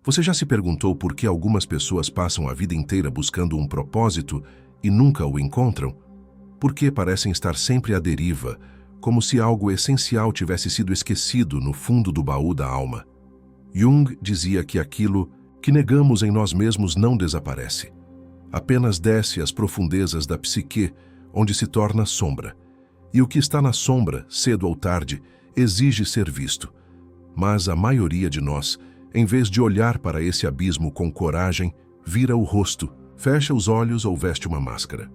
Você já se perguntou por que algumas pessoas passam a vida inteira buscando um propósito e nunca o encontram? Por que parecem estar sempre à deriva, como se algo essencial tivesse sido esquecido no fundo do baú da alma? Jung dizia que aquilo que negamos em nós mesmos não desaparece. Apenas desce às profundezas da psique, onde se torna sombra. E o que está na sombra, cedo ou tarde, exige ser visto. Mas a maioria de nós, em vez de olhar para esse abismo com coragem, vira o rosto, fecha os olhos ou veste uma máscara.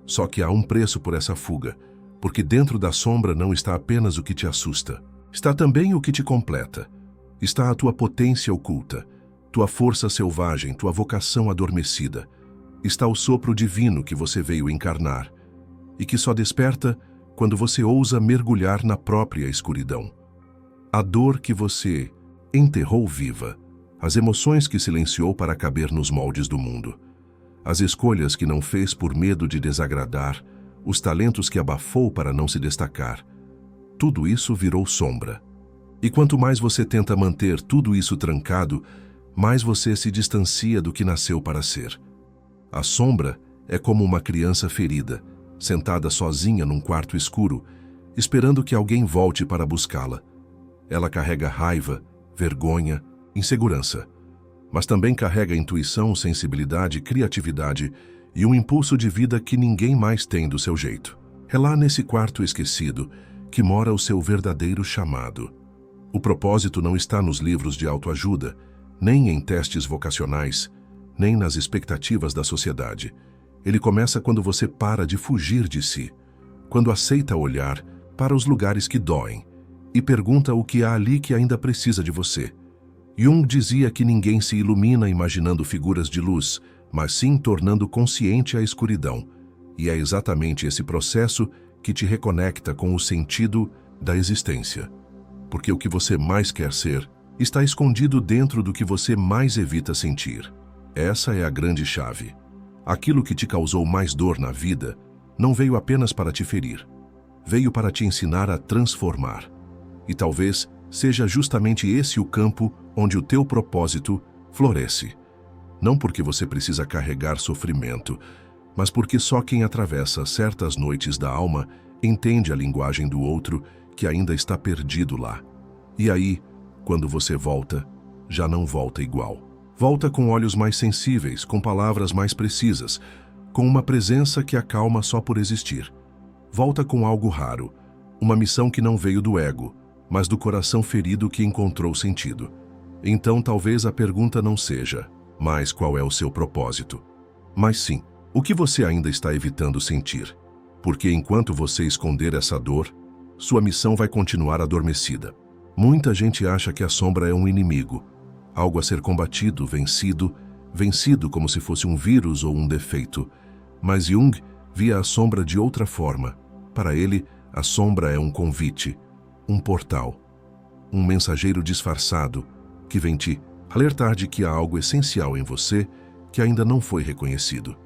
Só que há um preço por essa fuga, porque dentro da sombra não está apenas o que te assusta. Está também o que te completa. Está a tua potência oculta, tua força selvagem, tua vocação adormecida. Está o sopro divino que você veio encarnar e que só desperta quando você ousa mergulhar na própria escuridão. A dor que você enterrou viva, as emoções que silenciou para caber nos moldes do mundo, as escolhas que não fez por medo de desagradar, os talentos que abafou para não se destacar. Tudo isso virou sombra. E quanto mais você tenta manter tudo isso trancado, mais você se distancia do que nasceu para ser. A sombra é como uma criança ferida, sentada sozinha num quarto escuro, esperando que alguém volte para buscá-la. Ela carrega raiva, vergonha, insegurança, mas também carrega intuição, sensibilidade, criatividade e um impulso de vida que ninguém mais tem do seu jeito. É lá nesse quarto esquecido que mora o seu verdadeiro chamado. O propósito não está nos livros de autoajuda, nem em testes vocacionais, nem nas expectativas da sociedade. Ele começa quando você para de fugir de si, quando aceita olhar para os lugares que doem e pergunta o que há ali que ainda precisa de você. Jung dizia que ninguém se ilumina imaginando figuras de luz, mas sim tornando consciente a escuridão. E é exatamente esse processo que te reconecta com o sentido da existência. Porque o que você mais quer ser está escondido dentro do que você mais evita sentir. Essa é a grande chave. Aquilo que te causou mais dor na vida não veio apenas para te ferir. Veio para te ensinar a transformar. E talvez seja justamente esse o campo onde o teu propósito floresce. Não porque você precisa carregar sofrimento, mas porque só quem atravessa certas noites da alma entende a linguagem do outro que ainda está perdido lá. E aí, quando você volta, já não volta igual. Volta com olhos mais sensíveis, com palavras mais precisas, com uma presença que acalma só por existir. Volta com algo raro, uma missão que não veio do ego, mas do coração ferido que encontrou sentido. Então talvez a pergunta não seja, mas qual é o seu propósito? Mas sim, o que você ainda está evitando sentir? Porque enquanto você esconder essa dor, sua missão vai continuar adormecida. Muita gente acha que a sombra é um inimigo, algo a ser combatido, vencido como se fosse um vírus ou um defeito. Mas Jung via a sombra de outra forma. Para ele, a sombra é um convite, um portal, um mensageiro disfarçado que vem te alertar de que há algo essencial em você que ainda não foi reconhecido.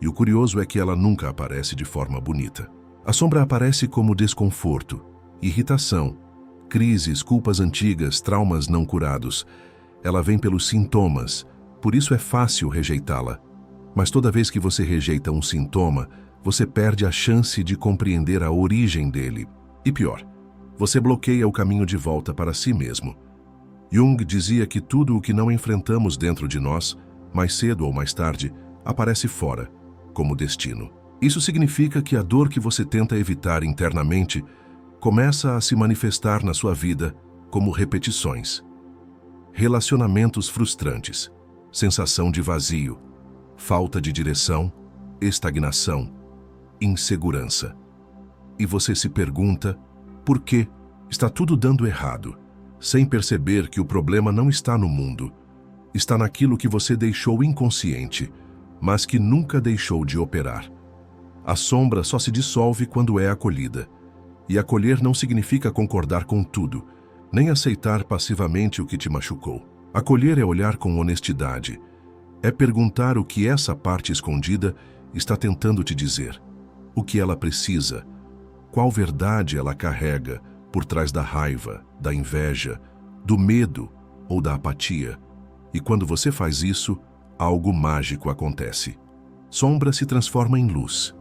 E o curioso é que ela nunca aparece de forma bonita. A sombra aparece como desconforto, irritação, crises, culpas antigas, traumas não curados. Ela vem pelos sintomas, por isso é fácil rejeitá-la. Mas toda vez que você rejeita um sintoma, você perde a chance de compreender a origem dele. E pior, você bloqueia o caminho de volta para si mesmo. Jung dizia que tudo o que não enfrentamos dentro de nós, mais cedo ou mais tarde, aparece fora, como destino. Isso significa que a dor que você tenta evitar internamente começa a se manifestar na sua vida como repetições. Relacionamentos frustrantes, sensação de vazio, falta de direção, estagnação, insegurança. E você se pergunta, por quê? Está tudo dando errado, sem perceber que o problema não está no mundo, está naquilo que você deixou inconsciente, mas que nunca deixou de operar. A sombra só se dissolve quando é acolhida. E acolher não significa concordar com tudo, nem aceitar passivamente o que te machucou. Acolher é olhar com honestidade, é perguntar o que essa parte escondida está tentando te dizer, o que ela precisa, qual verdade ela carrega por trás da raiva, da inveja, do medo ou da apatia. E quando você faz isso, algo mágico acontece. Sombra se transforma em luz.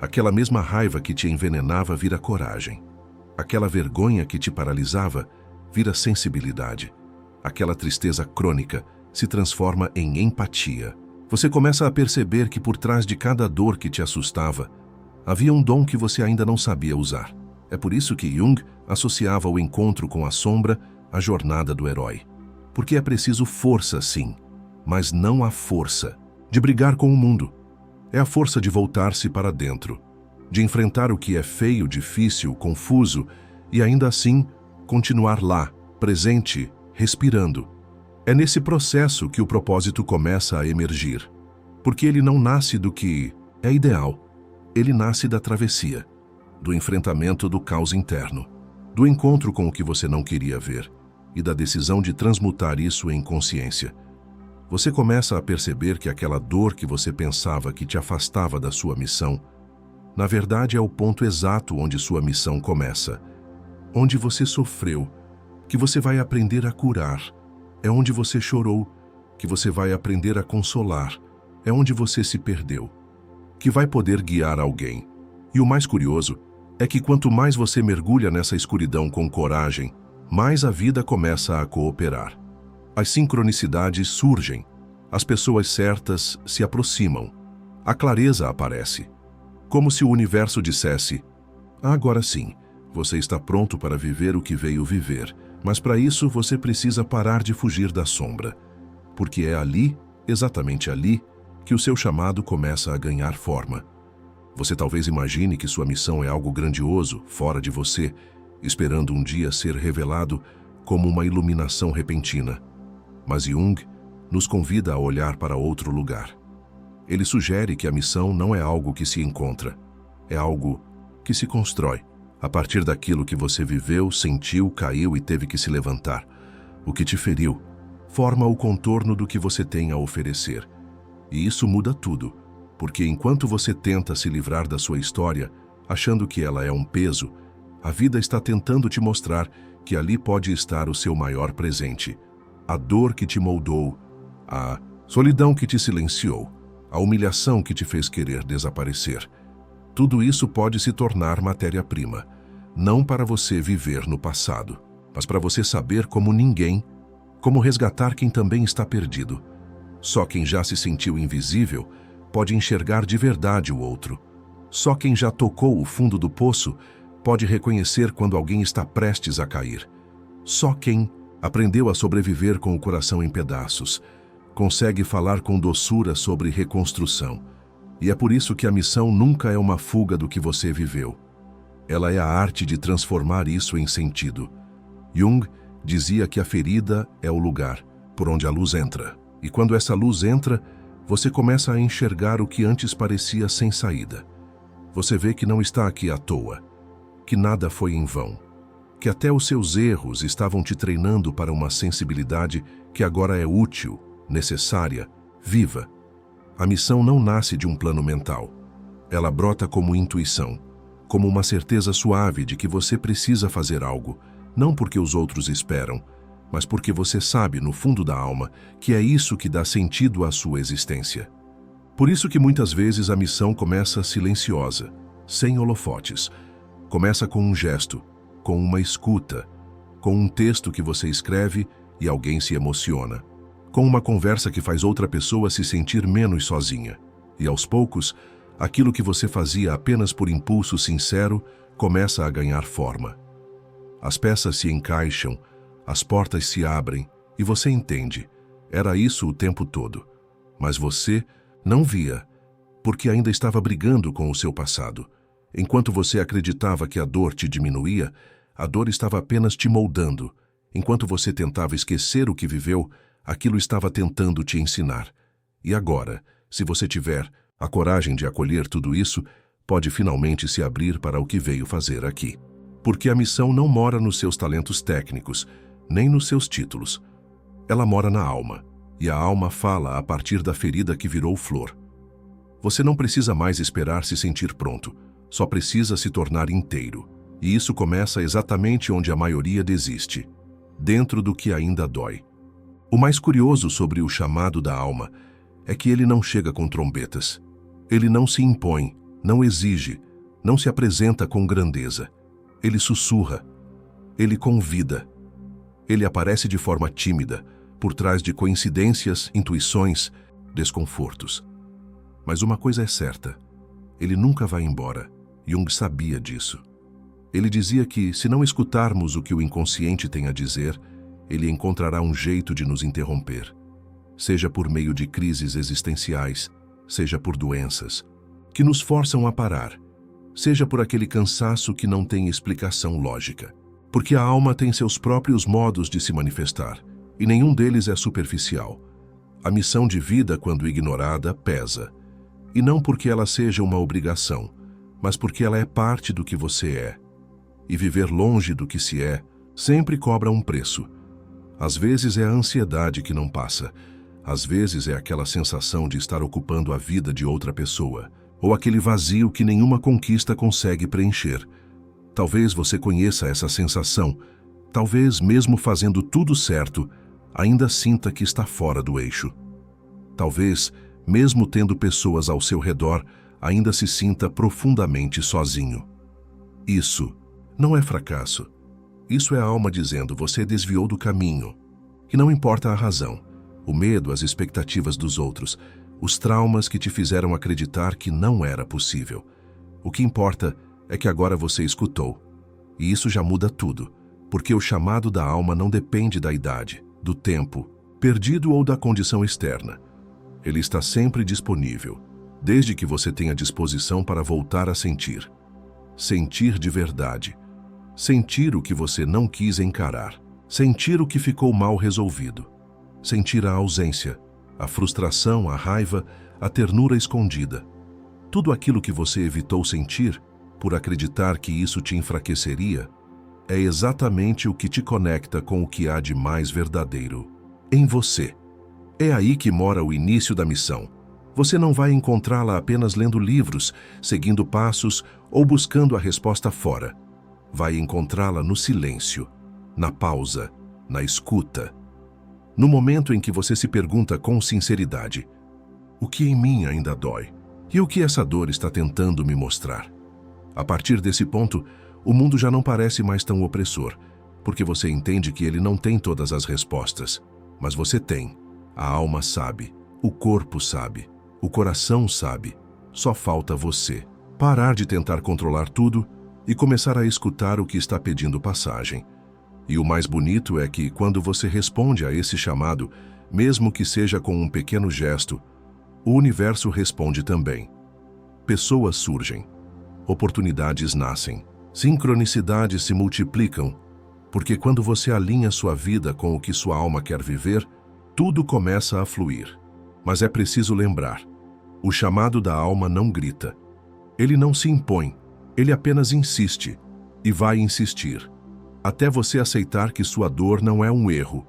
Aquela mesma raiva que te envenenava vira coragem. Aquela vergonha que te paralisava vira sensibilidade. Aquela tristeza crônica se transforma em empatia. Você começa a perceber que por trás de cada dor que te assustava, havia um dom que você ainda não sabia usar. É por isso que Jung associava o encontro com a sombra à jornada do herói. Porque é preciso força, sim, mas não a força de brigar com o mundo. É a força de voltar-se para dentro, de enfrentar o que é feio, difícil, confuso e ainda assim continuar lá, presente, respirando. É nesse processo que o propósito começa a emergir, porque ele não nasce do que é ideal, ele nasce da travessia, do enfrentamento do caos interno, do encontro com o que você não queria ver e da decisão de transmutar isso em consciência. Você começa a perceber que aquela dor que você pensava que te afastava da sua missão, na verdade é o ponto exato onde sua missão começa, onde você sofreu, que você vai aprender a curar, é onde você chorou, que você vai aprender a consolar, é onde você se perdeu, que vai poder guiar alguém. E o mais curioso é que quanto mais você mergulha nessa escuridão com coragem, mais a vida começa a cooperar. As sincronicidades surgem, as pessoas certas se aproximam, a clareza aparece. Como se o universo dissesse: agora sim, você está pronto para viver o que veio viver, mas para isso você precisa parar de fugir da sombra, porque é ali, exatamente ali, que o seu chamado começa a ganhar forma. Você talvez imagine que sua missão é algo grandioso, fora de você, esperando um dia ser revelado como uma iluminação repentina. Mas Jung nos convida a olhar para outro lugar. Ele sugere que a missão não é algo que se encontra, é algo que se constrói, a partir daquilo que você viveu, sentiu, caiu e teve que se levantar. O que te feriu forma o contorno do que você tem a oferecer. E isso muda tudo, porque enquanto você tenta se livrar da sua história, achando que ela é um peso, a vida está tentando te mostrar que ali pode estar o seu maior presente. A dor que te moldou, a solidão que te silenciou, a humilhação que te fez querer desaparecer. Tudo isso pode se tornar matéria-prima, não para você viver no passado, mas para você saber como ninguém, como resgatar quem também está perdido. Só quem já se sentiu invisível pode enxergar de verdade o outro. Só quem já tocou o fundo do poço pode reconhecer quando alguém está prestes a cair. Só quem aprendeu a sobreviver com o coração em pedaços consegue falar com doçura sobre reconstrução. E é por isso que a missão nunca é uma fuga do que você viveu. Ela é a arte de transformar isso em sentido. Jung dizia que a ferida é o lugar por onde a luz entra. E quando essa luz entra, você começa a enxergar o que antes parecia sem saída. Você vê que não está aqui à toa, que nada foi em vão, que até os seus erros estavam te treinando para uma sensibilidade que agora é útil, necessária, viva. A missão não nasce de um plano mental. Ela brota como intuição, como uma certeza suave de que você precisa fazer algo, não porque os outros esperam, mas porque você sabe, no fundo da alma, que é isso que dá sentido à sua existência. Por isso que muitas vezes a missão começa silenciosa, sem holofotes. Começa com um gesto, com uma escuta, com um texto que você escreve e alguém se emociona, com uma conversa que faz outra pessoa se sentir menos sozinha. E aos poucos, aquilo que você fazia apenas por impulso sincero começa a ganhar forma. As peças se encaixam, as portas se abrem e você entende. Era isso o tempo todo. Mas você não via, porque ainda estava brigando com o seu passado. Enquanto você acreditava que a dor te diminuía, a dor estava apenas te moldando. Enquanto você tentava esquecer o que viveu, aquilo estava tentando te ensinar. E agora, se você tiver a coragem de acolher tudo isso, pode finalmente se abrir para o que veio fazer aqui. Porque a missão não mora nos seus talentos técnicos, nem nos seus títulos. Ela mora na alma, e a alma fala a partir da ferida que virou flor. Você não precisa mais esperar se sentir pronto, só precisa se tornar inteiro. E isso começa exatamente onde a maioria desiste, dentro do que ainda dói. O mais curioso sobre o chamado da alma é que ele não chega com trombetas. Ele não se impõe, não exige, não se apresenta com grandeza. Ele sussurra, ele convida. Ele aparece de forma tímida, por trás de coincidências, intuições, desconfortos. Mas uma coisa é certa, ele nunca vai embora. Jung sabia disso. Ele dizia que, se não escutarmos o que o inconsciente tem a dizer, ele encontrará um jeito de nos interromper. Seja por meio de crises existenciais, seja por doenças, que nos forçam a parar, seja por aquele cansaço que não tem explicação lógica. Porque a alma tem seus próprios modos de se manifestar, e nenhum deles é superficial. A missão de vida, quando ignorada, pesa. E não porque ela seja uma obrigação, mas porque ela é parte do que você é. E viver longe do que se é sempre cobra um preço. Às vezes é a ansiedade que não passa. Às vezes é aquela sensação de estar ocupando a vida de outra pessoa, ou aquele vazio que nenhuma conquista consegue preencher. Talvez você conheça essa sensação. Talvez, mesmo fazendo tudo certo, ainda sinta que está fora do eixo. Talvez, mesmo tendo pessoas ao seu redor, ainda se sinta profundamente sozinho. Isso não é fracasso. Isso é a alma dizendo: você desviou do caminho. E não importa a razão, o medo, as expectativas dos outros, os traumas que te fizeram acreditar que não era possível. O que importa é que agora você escutou. E isso já muda tudo, porque o chamado da alma não depende da idade, do tempo, perdido ou da condição externa. Ele está sempre disponível, desde que você tenha disposição para voltar a sentir. Sentir de verdade. Sentir o que você não quis encarar. Sentir o que ficou mal resolvido. Sentir a ausência, a frustração, a raiva, a ternura escondida. Tudo aquilo que você evitou sentir, por acreditar que isso te enfraqueceria, é exatamente o que te conecta com o que há de mais verdadeiro em você. É aí que mora o início da missão. Você não vai encontrá-la apenas lendo livros, seguindo passos ou buscando a resposta fora. Vai encontrá-la no silêncio, na pausa, na escuta. No momento em que você se pergunta com sinceridade: o que em mim ainda dói? E o que essa dor está tentando me mostrar? A partir desse ponto, o mundo já não parece mais tão opressor, porque você entende que ele não tem todas as respostas. Mas você tem. A alma sabe, o corpo sabe, o coração sabe. Só falta você parar de tentar controlar tudo e começar a escutar o que está pedindo passagem. E o mais bonito é que, quando você responde a esse chamado, mesmo que seja com um pequeno gesto, o universo responde também. Pessoas surgem, oportunidades nascem, sincronicidades se multiplicam, porque quando você alinha sua vida com o que sua alma quer viver, tudo começa a fluir. Mas é preciso lembrar, o chamado da alma não grita. Ele não se impõe, ele apenas insiste, e vai insistir, até você aceitar que sua dor não é um erro,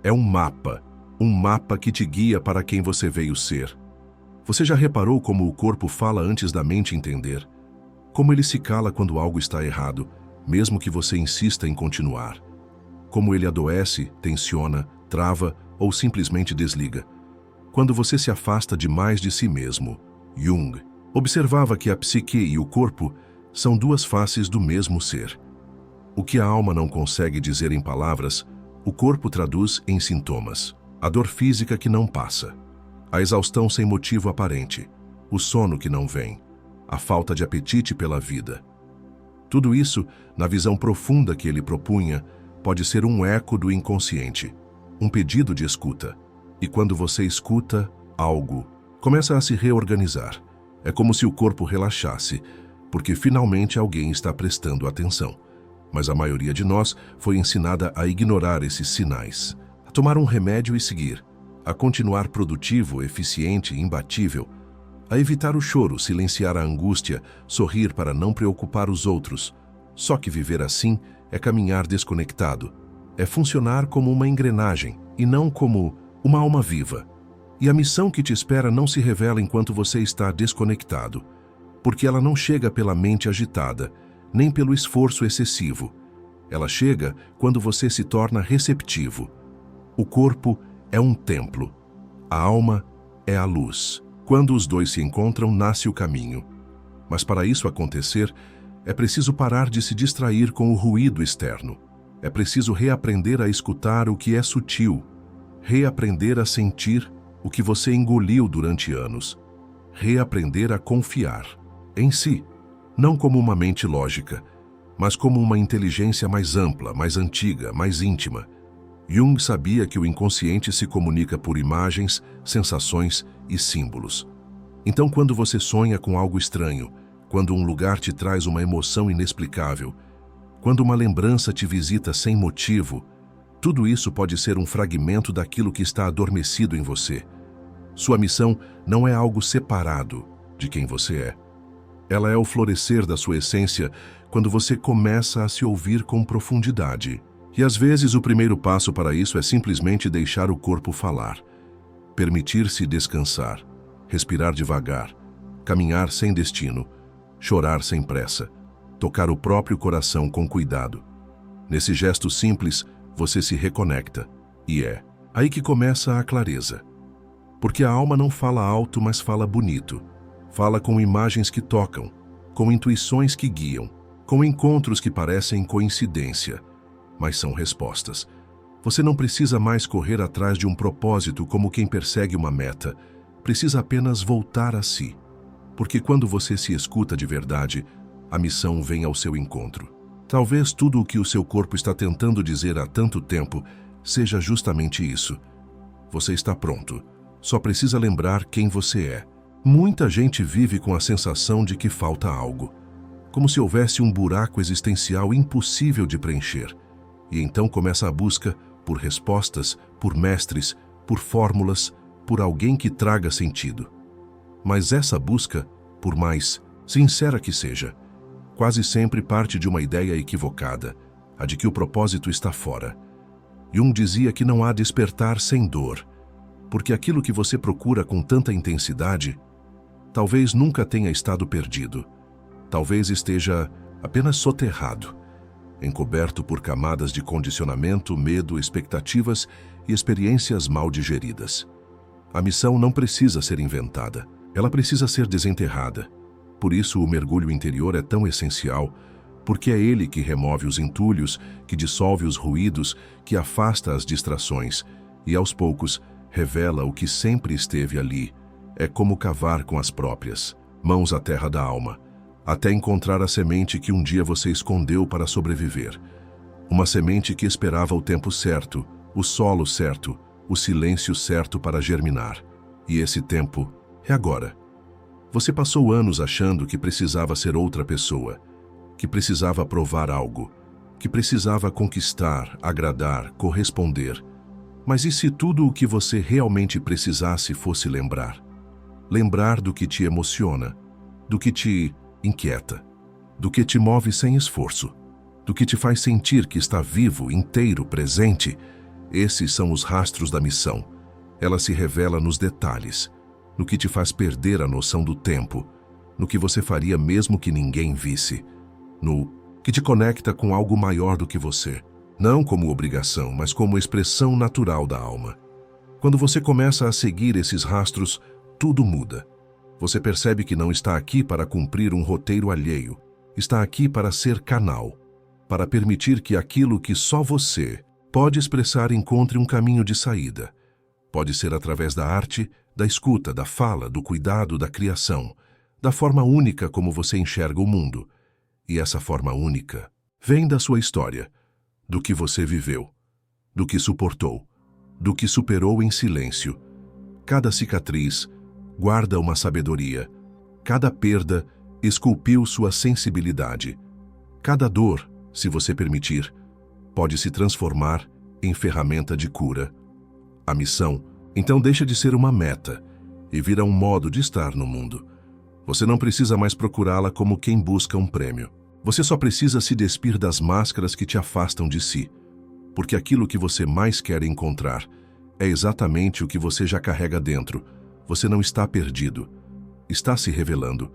é um mapa que te guia para quem você veio ser. Você já reparou como o corpo fala antes da mente entender? Como ele se cala quando algo está errado, mesmo que você insista em continuar? Como ele adoece, tensiona, trava ou simplesmente desliga? Quando você se afasta demais de si mesmo. Jung observava que a psique e o corpo são duas faces do mesmo ser. O que a alma não consegue dizer em palavras, o corpo traduz em sintomas. A dor física que não passa, a exaustão sem motivo aparente, o sono que não vem, a falta de apetite pela vida. Tudo isso, na visão profunda que ele propunha, pode ser um eco do inconsciente, um pedido de escuta. E quando você escuta, algo começa a se reorganizar. É como se o corpo relaxasse, porque finalmente alguém está prestando atenção. Mas a maioria de nós foi ensinada a ignorar esses sinais, a tomar um remédio e seguir, a continuar produtivo, eficiente, imbatível, a evitar o choro, silenciar a angústia, sorrir para não preocupar os outros. Só que viver assim é caminhar desconectado, é funcionar como uma engrenagem e não como uma alma viva. E a missão que te espera não se revela enquanto você está desconectado, porque ela não chega pela mente agitada, nem pelo esforço excessivo. Ela chega quando você se torna receptivo. O corpo é um templo. A alma é a luz. Quando os dois se encontram, nasce o caminho. Mas para isso acontecer, é preciso parar de se distrair com o ruído externo. É preciso reaprender a escutar o que é sutil, reaprender a sentir o que você engoliu durante anos, reaprender a confiar em si, não como uma mente lógica, mas como uma inteligência mais ampla, mais antiga, mais íntima. Jung sabia que o inconsciente se comunica por imagens, sensações e símbolos. Então, quando você sonha com algo estranho, quando um lugar te traz uma emoção inexplicável, quando uma lembrança te visita sem motivo, tudo isso pode ser um fragmento daquilo que está adormecido em você. Sua missão não é algo separado de quem você é. Ela é o florescer da sua essência quando você começa a se ouvir com profundidade. E às vezes o primeiro passo para isso é simplesmente deixar o corpo falar, permitir-se descansar, respirar devagar, caminhar sem destino, chorar sem pressa, tocar o próprio coração com cuidado. Nesse gesto simples, você se reconecta, e é aí que começa a clareza. Porque a alma não fala alto, mas fala bonito. Fala com imagens que tocam, com intuições que guiam, com encontros que parecem coincidência, mas são respostas. Você não precisa mais correr atrás de um propósito como quem persegue uma meta. Precisa apenas voltar a si. Porque quando você se escuta de verdade, a missão vem ao seu encontro. Talvez tudo o que o seu corpo está tentando dizer há tanto tempo seja justamente isso. Você está pronto. Só precisa lembrar quem você é. Muita gente vive com a sensação de que falta algo, como se houvesse um buraco existencial impossível de preencher. E então começa a busca por respostas, por mestres, por fórmulas, por alguém que traga sentido. Mas essa busca, por mais sincera que seja, quase sempre parte de uma ideia equivocada, a de que o propósito está fora. Jung dizia que não há despertar sem dor, porque aquilo que você procura com tanta intensidade talvez nunca tenha estado perdido. Talvez esteja apenas soterrado, encoberto por camadas de condicionamento, medo, expectativas e experiências mal digeridas. A missão não precisa ser inventada, ela precisa ser desenterrada. Por isso o mergulho interior é tão essencial, porque é ele que remove os entulhos, que dissolve os ruídos, que afasta as distrações e, aos poucos, revela o que sempre esteve ali. É como cavar com as próprias mãos a terra da alma, até encontrar a semente que um dia você escondeu para sobreviver. Uma semente que esperava o tempo certo, o solo certo, o silêncio certo para germinar. E esse tempo é agora. Você passou anos achando que precisava ser outra pessoa, que precisava provar algo, que precisava conquistar, agradar, corresponder. Mas e se tudo o que você realmente precisasse fosse lembrar? Lembrar do que te emociona, do que te inquieta, do que te move sem esforço, do que te faz sentir que está vivo, inteiro, presente. Esses são os rastros da missão. Ela se revela nos detalhes, no que te faz perder a noção do tempo, no que você faria mesmo que ninguém visse, no que te conecta com algo maior do que você, não como obrigação, mas como expressão natural da alma. Quando você começa a seguir esses rastros, tudo muda. Você percebe que não está aqui para cumprir um roteiro alheio, está aqui para ser canal, para permitir que aquilo que só você pode expressar encontre um caminho de saída. Pode ser através da arte, da escuta, da fala, do cuidado, da criação, da forma única como você enxerga o mundo. E essa forma única vem da sua história, do que você viveu, do que suportou, do que superou em silêncio. Cada cicatriz guarda uma sabedoria, cada perda esculpiu sua sensibilidade. Cada dor, se você permitir, pode se transformar em ferramenta de cura. A missão, então, deixa de ser uma meta e vira um modo de estar no mundo. Você não precisa mais procurá-la como quem busca um prêmio. Você só precisa se despir das máscaras que te afastam de si, porque aquilo que você mais quer encontrar é exatamente o que você já carrega dentro. Você não está perdido, está se revelando.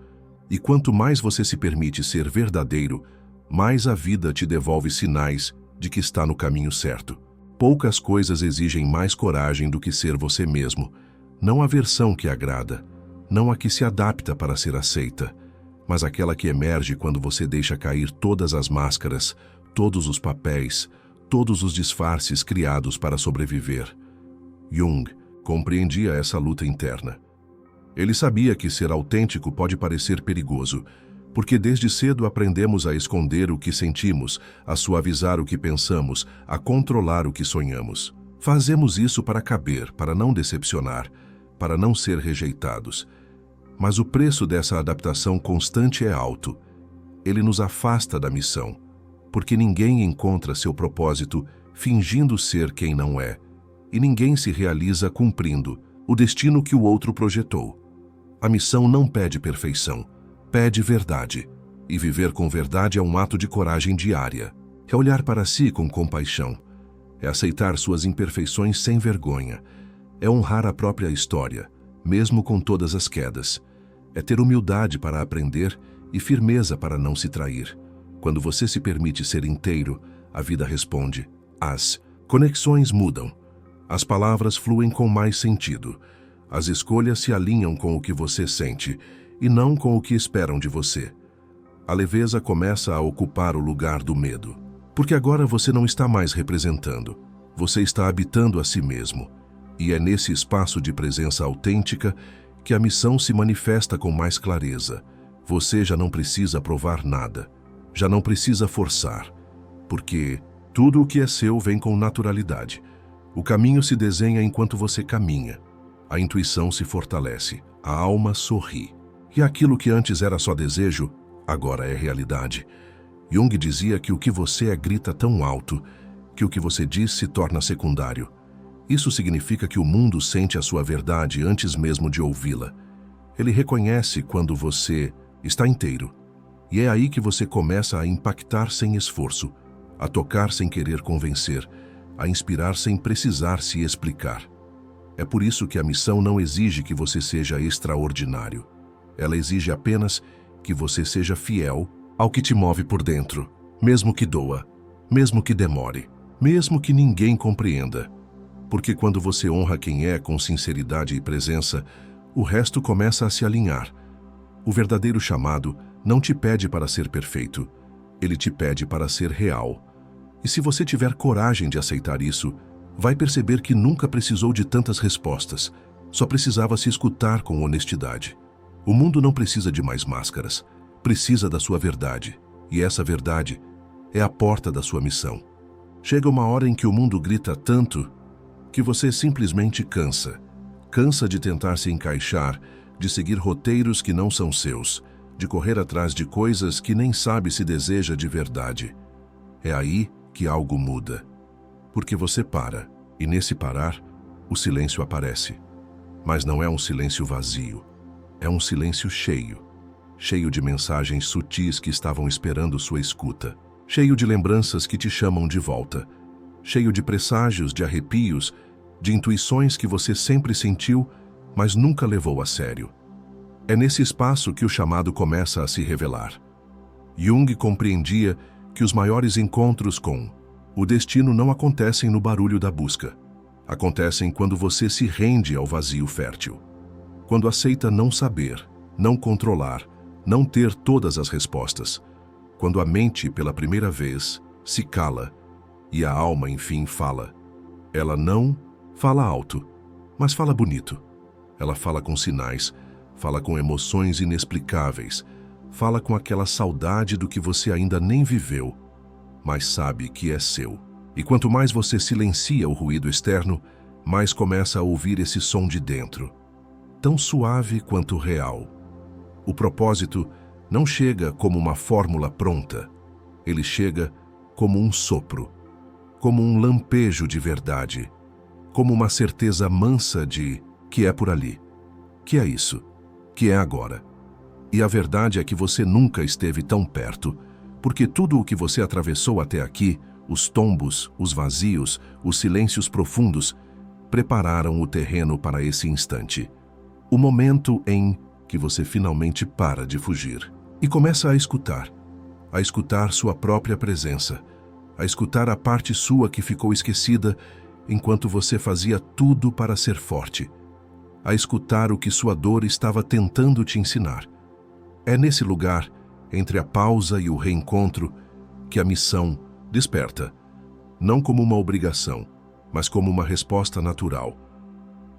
E quanto mais você se permite ser verdadeiro, mais a vida te devolve sinais de que está no caminho certo. Poucas coisas exigem mais coragem do que ser você mesmo, não a versão que agrada, não a que se adapta para ser aceita, mas aquela que emerge quando você deixa cair todas as máscaras, todos os papéis, todos os disfarces criados para sobreviver. Jung compreendia essa luta interna. Ele sabia que ser autêntico pode parecer perigoso, porque desde cedo aprendemos a esconder o que sentimos, a suavizar o que pensamos, a controlar o que sonhamos. Fazemos isso para caber, para não decepcionar, para não ser rejeitados. Mas o preço dessa adaptação constante é alto. Ele nos afasta da missão, porque ninguém encontra seu propósito fingindo ser quem não é, e ninguém se realiza cumprindo o destino que o outro projetou. A missão não pede perfeição, pede verdade, e viver com verdade é um ato de coragem diária. É olhar para si com compaixão, é aceitar suas imperfeições sem vergonha, é honrar a própria história, mesmo com todas as quedas. É ter humildade para aprender e firmeza para não se trair. Quando você se permite ser inteiro, a vida responde. As conexões mudam. As palavras fluem com mais sentido. As escolhas se alinham com o que você sente e não com o que esperam de você. A leveza começa a ocupar o lugar do medo, porque agora você não está mais representando, você está habitando a si mesmo. E é nesse espaço de presença autêntica que a missão se manifesta com mais clareza. Você já não precisa provar nada, já não precisa forçar, porque tudo o que é seu vem com naturalidade. O caminho se desenha enquanto você caminha. A intuição se fortalece, a alma sorri. E aquilo que antes era só desejo, agora é realidade. Jung dizia que o que você é grita tão alto que o que você diz se torna secundário. Isso significa que o mundo sente a sua verdade antes mesmo de ouvi-la. Ele reconhece quando você está inteiro. E é aí que você começa a impactar sem esforço, a tocar sem querer convencer, a inspirar sem precisar se explicar. É por isso que a missão não exige que você seja extraordinário. Ela exige apenas que você seja fiel ao que te move por dentro, mesmo que doa, mesmo que demore, mesmo que ninguém compreenda. Porque quando você honra quem é com sinceridade e presença, o resto começa a se alinhar. O verdadeiro chamado não te pede para ser perfeito, ele te pede para ser real. E se você tiver coragem de aceitar isso, vai perceber que nunca precisou de tantas respostas, só precisava se escutar com honestidade. O mundo não precisa de mais máscaras, precisa da sua verdade, e essa verdade é a porta da sua missão. Chega uma hora em que o mundo grita tanto que você simplesmente cansa. Cansa de tentar se encaixar, de seguir roteiros que não são seus, de correr atrás de coisas que nem sabe se deseja de verdade. É aí que algo muda. Porque você para, e nesse parar, o silêncio aparece. Mas não é um silêncio vazio. É um silêncio cheio. Cheio de mensagens sutis que estavam esperando sua escuta. Cheio de lembranças que te chamam de volta. Cheio de presságios, de arrepios, de intuições que você sempre sentiu, mas nunca levou a sério. É nesse espaço que o chamado começa a se revelar. Jung compreendia que os maiores encontros com o destino não acontecem no barulho da busca. Acontecem quando você se rende ao vazio fértil. Quando aceita não saber, não controlar, não ter todas as respostas. Quando a mente, pela primeira vez, se cala e a alma, enfim, fala. Ela não fala alto, mas fala bonito. Ela fala com sinais, fala com emoções inexplicáveis, fala com aquela saudade do que você ainda nem viveu, mas sabe que é seu. E quanto mais você silencia o ruído externo, mais começa a ouvir esse som de dentro, tão suave quanto real. O propósito não chega como uma fórmula pronta, ele chega como um sopro, como um lampejo de verdade, como uma certeza mansa de que é por ali, que é isso, que é agora. E a verdade é que você nunca esteve tão perto, porque tudo o que você atravessou até aqui, os tombos, os vazios, os silêncios profundos, prepararam o terreno para esse instante. O momento em que você finalmente para de fugir e começa a escutar sua própria presença, a escutar a parte sua que ficou esquecida enquanto você fazia tudo para ser forte, a escutar o que sua dor estava tentando te ensinar. É nesse lugar, entre a pausa e o reencontro, que a missão desperta, não como uma obrigação, mas como uma resposta natural.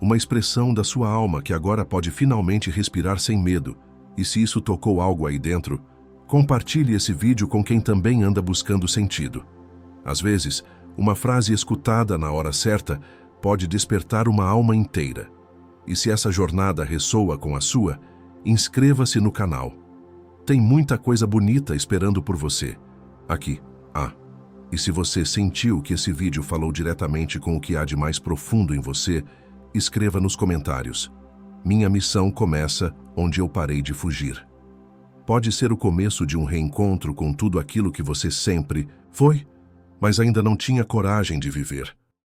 Uma expressão da sua alma que agora pode finalmente respirar sem medo, e se isso tocou algo aí dentro, compartilhe esse vídeo com quem também anda buscando sentido. Às vezes, uma frase escutada na hora certa pode despertar uma alma inteira. E se essa jornada ressoa com a sua, inscreva-se no canal. Tem muita coisa bonita esperando por você. Aqui. E se você sentiu que esse vídeo falou diretamente com o que há de mais profundo em você, escreva nos comentários. Minha missão começa onde eu parei de fugir. Pode ser o começo de um reencontro com tudo aquilo que você sempre foi, mas ainda não tinha coragem de viver.